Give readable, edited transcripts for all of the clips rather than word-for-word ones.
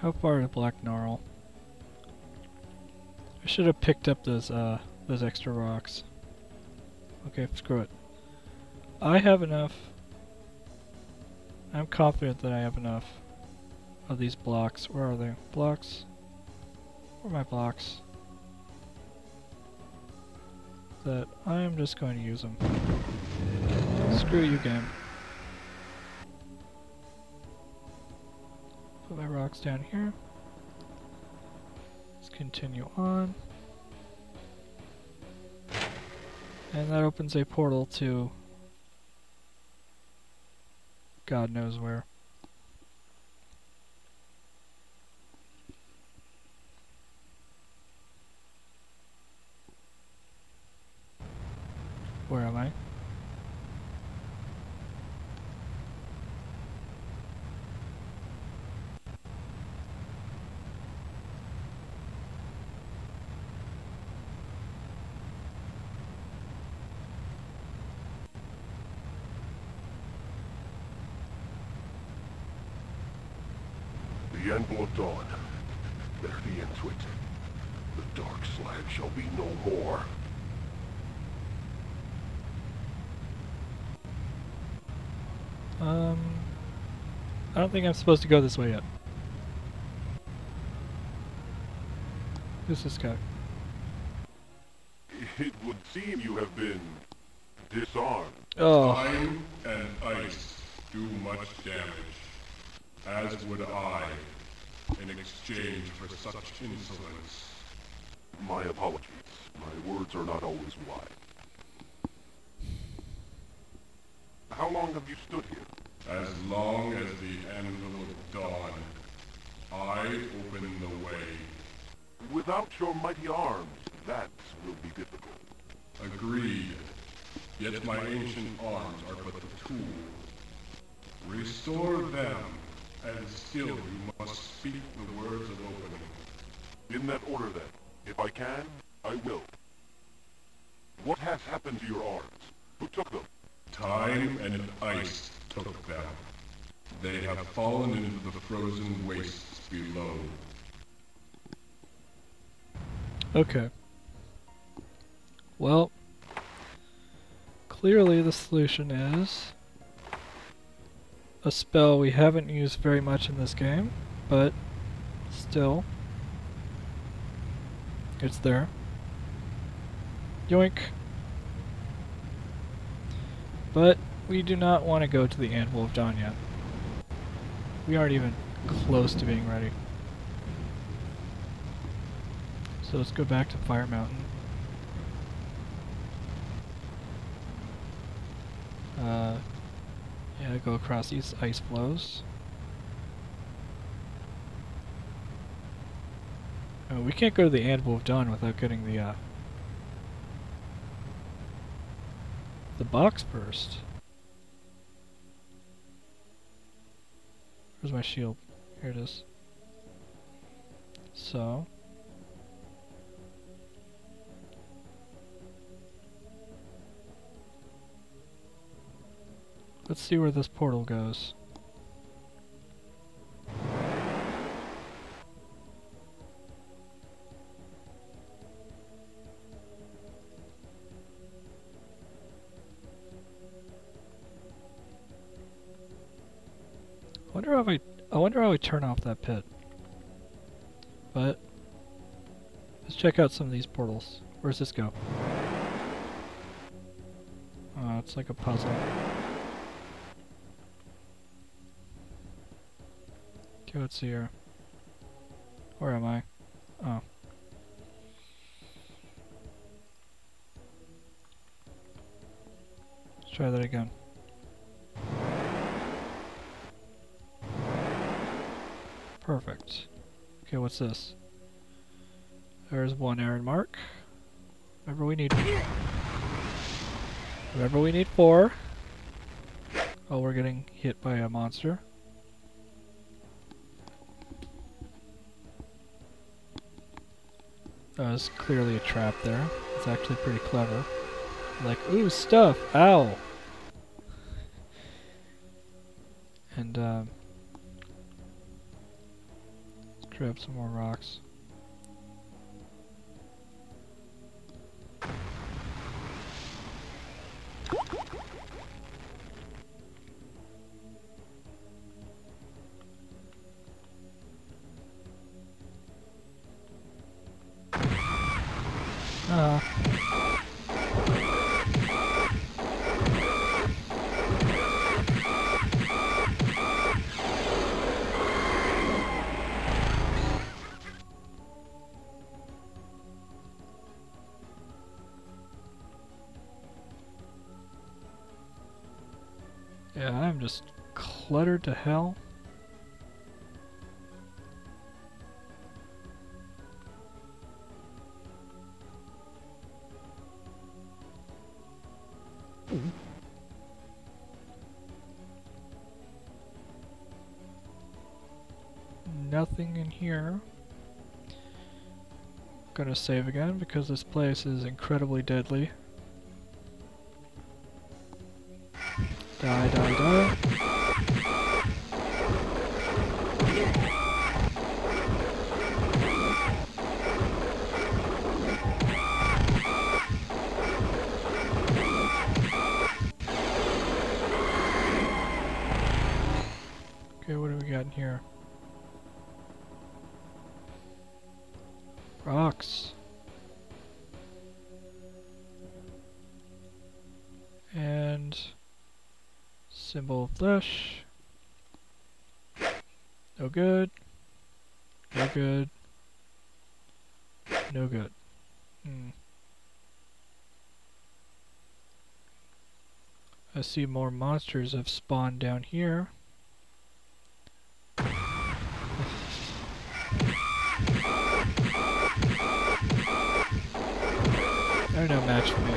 How far to Black Gnarl? I should have picked up those extra rocks. Okay, screw it. I have enough. I'm confident that I have enough of these blocks. Where are they? Blocks? Where are my blocks? That I am just going to use them. Screw you, game. Put my rocks down here. Let's continue on. And that opens a portal to God knows where. Where am I? The Anvil of Dawn. There be into it. The dark slag shall be no more. I don't think I'm supposed to go this way yet. Who's this guy? It would seem you have been disarmed. Oh. Time and ice do much damage, as would I, in exchange for such insolence. My apologies. My words are not always wise. How long have you stood here? As long as the Anvil of Dawn, I open the way. Without your mighty arms, that will be difficult. Agreed. Yet my ancient arms are but the tool. Restore them, and still you must speak the words of opening. In that order then. If I can, I will. What has happened to your arms? Who took them? Time and ice took them. They have fallen into the frozen wastes below. Okay. Well, clearly the solution is a spell we haven't used very much in this game, but still, it's there. Yoink. But we do not want to go to the Anvil of Dawn yet. We aren't even close to being ready. So let's go back to Fire Mountain. Yeah, go across these ice flows. Oh, we can't go to the Anvil of Dawn without getting the box first. Where's my shield? Here it is. So let's see where this portal goes. I wonder how I turn off that pit. But let's check out some of these portals. Where's this go? Oh, it's like a puzzle. Okay, let's see here. Where am I? Oh. Let's try that again. Perfect. Okay, what's this? There's one errand mark. Remember we need 4. Oh, we're getting hit by a monster. There's clearly a trap there. It's actually pretty clever. Like, ooh, stuff! Ow! And, let's grab some more rocks. Yeah, I'm just cluttered to hell. Nothing in here. Gonna save again because this place is incredibly deadly. Die, die, die. Okay, what do we got in here? Rocks. And symbol of flesh. No good. No good. No good. I see more monsters have spawned down here. They're no match for me.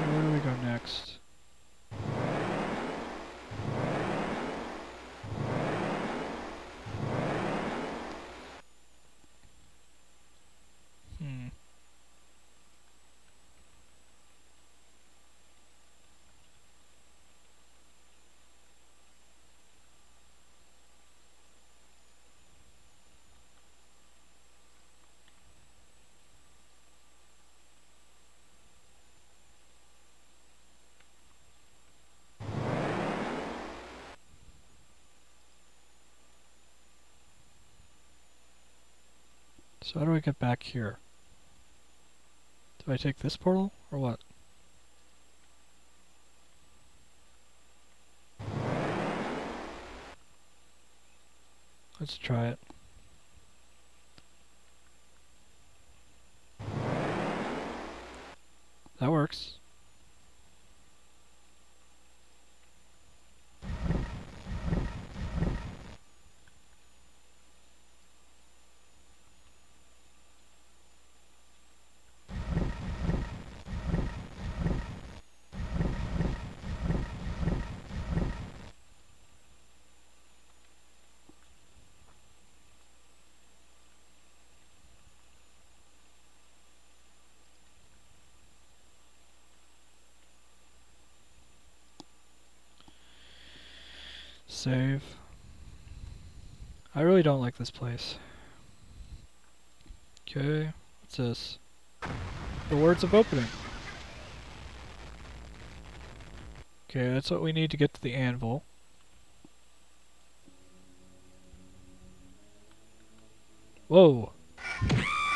Where do we go next? So how do I get back here? Do I take this portal, or what? Let's try it. That works. Save. I really don't like this place. Okay, what's this? The words of opening. Okay, that's what we need to get to the anvil. Whoa!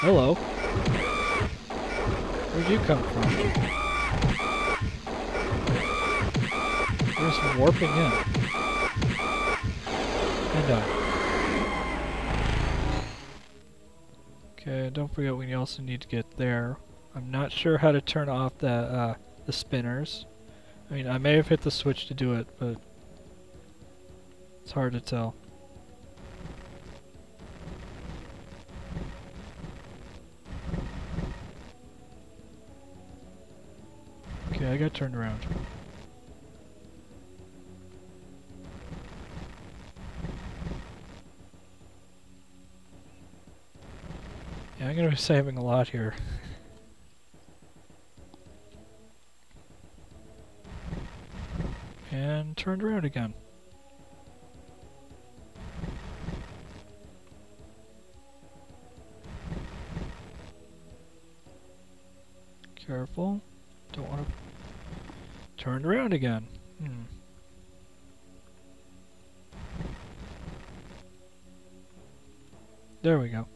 Hello. Where'd you come from? You're just warping in. And done. Okay, don't forget we also need to get there. I'm not sure how to turn off the spinners. I mean, I may have hit the switch to do it, but it's hard to tell. Okay, I got turned around. Yeah, I'm gonna be saving a lot here. And turned around again. Careful. Don't want to... Turned around again. There we go.